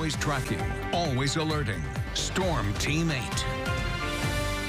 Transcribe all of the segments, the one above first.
always tracking, always alerting. Storm Team 8.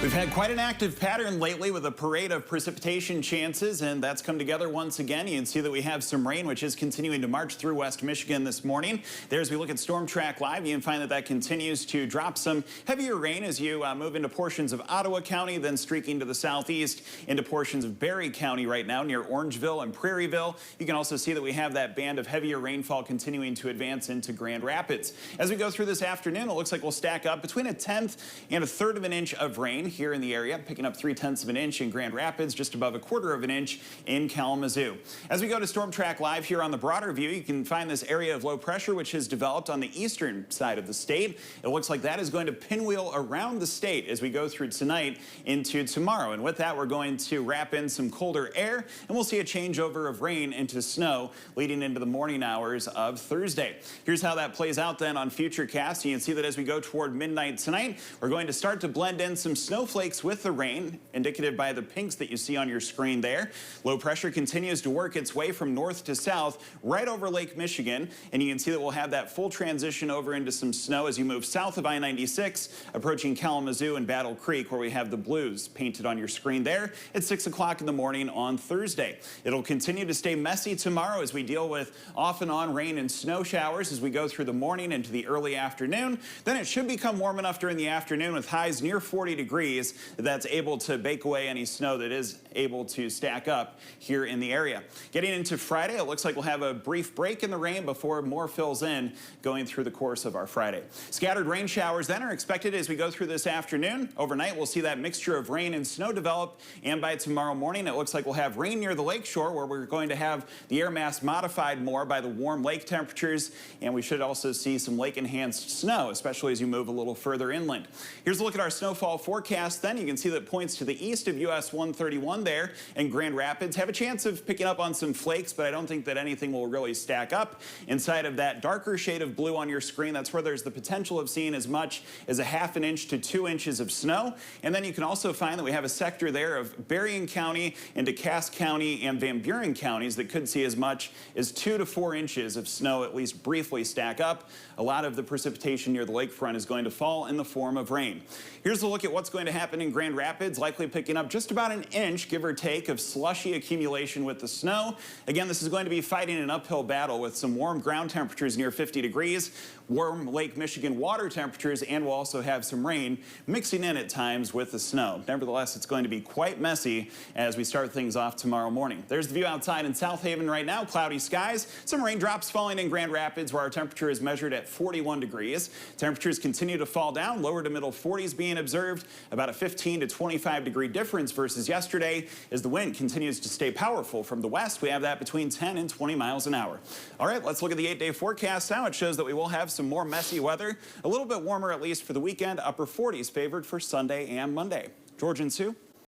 We've had quite an active pattern lately with a parade of precipitation chances, and that's come together once again. You can see that we have some rain, which is continuing to march through West Michigan this morning. There, as we look at Storm Track Live, you can find that that continues to drop some heavier rain as you move into portions of Ottawa County, then streaking to the southeast into portions of Barrie County right now near Orangeville and Prairieville. You can also see that we have that band of heavier rainfall continuing to advance into Grand Rapids. As we go through this afternoon, it looks like we'll stack up between a 1/10 and a 1/3 of an inch of rain here in the area, picking up 3/10 of an inch in Grand Rapids, just above a 1/4 of an inch in Kalamazoo. As we go to Storm Track Live here on the broader view, you can find this area of low pressure which has developed on the eastern side of the state. It looks like that is going to pinwheel around the state as we go through tonight into tomorrow. And with that, we're going to wrap in some colder air, and we'll see a changeover of rain into snow leading into the morning hours of Thursday. Here's how that plays out then on Futurecast. You can see that as we go toward midnight tonight, we're going to start to blend in some snowflakes with the rain, indicative by the pinks that you see on your screen there. Low pressure continues to work its way from north to south right over Lake Michigan, and you can see that we'll have that full transition over into some snow as you move south of I-96, approaching Kalamazoo and Battle Creek, where we have the blues painted on your screen there at 6 o'clock in the morning on Thursday. It'll continue to stay messy tomorrow as we deal with off and on rain and snow showers as we go through the morning into the early afternoon. Then it should become warm enough during the afternoon with highs near 40 degrees. That's able to bake away any snow that is able to stack up here in the area. Getting into Friday, it looks like we'll have a brief break in the rain before more fills in going through the course of our Friday. Scattered rain showers then are expected as we go through this afternoon. Overnight, we'll see that mixture of rain and snow develop, and by tomorrow morning, it looks like we'll have rain near the lakeshore where we're going to have the air mass modified more by the warm lake temperatures, and we should also see some lake-enhanced snow, especially as you move a little further inland. Here's a look at our snowfall forecast then. You can see that points to the east of US 131 there, and Grand Rapids have a chance of picking up on some flakes, but I don't think that anything will really stack up. Inside of that darker shade of blue on your screen, that's where there's the potential of seeing as much as a 1/2 inch to 2 inches of snow. And then you can also find that we have a sector there of Berrien County into Cass County and Van Buren counties that could see as much as 2 to 4 inches of snow at least briefly stack up. A lot of the precipitation near the lakefront is going to fall in the form of rain. Here's a look at what's going to happen in Grand Rapids, likely picking up just about an inch, give or take, of slushy accumulation with the snow. Again, this is going to be fighting an uphill battle with some warm ground temperatures near 50 degrees, warm Lake Michigan water temperatures, and we'll also have some rain mixing in at times with the snow. Nevertheless, it's going to be quite messy as we start things off tomorrow morning. There's the view outside in South Haven right now, cloudy skies, some raindrops falling in Grand Rapids where our temperature is measured at 41 degrees. Temperatures continue to fall down, lower to middle 40s being observed, about a 15 to 25 degree difference versus yesterday as the wind continues to stay powerful from the west. We have that between 10 and 20 miles an hour. All right, let's look at the 8-day forecast now. It shows that we will have some more messy weather, a little bit warmer at least for the weekend, upper 40s favored for Sunday and Monday. George and Sue.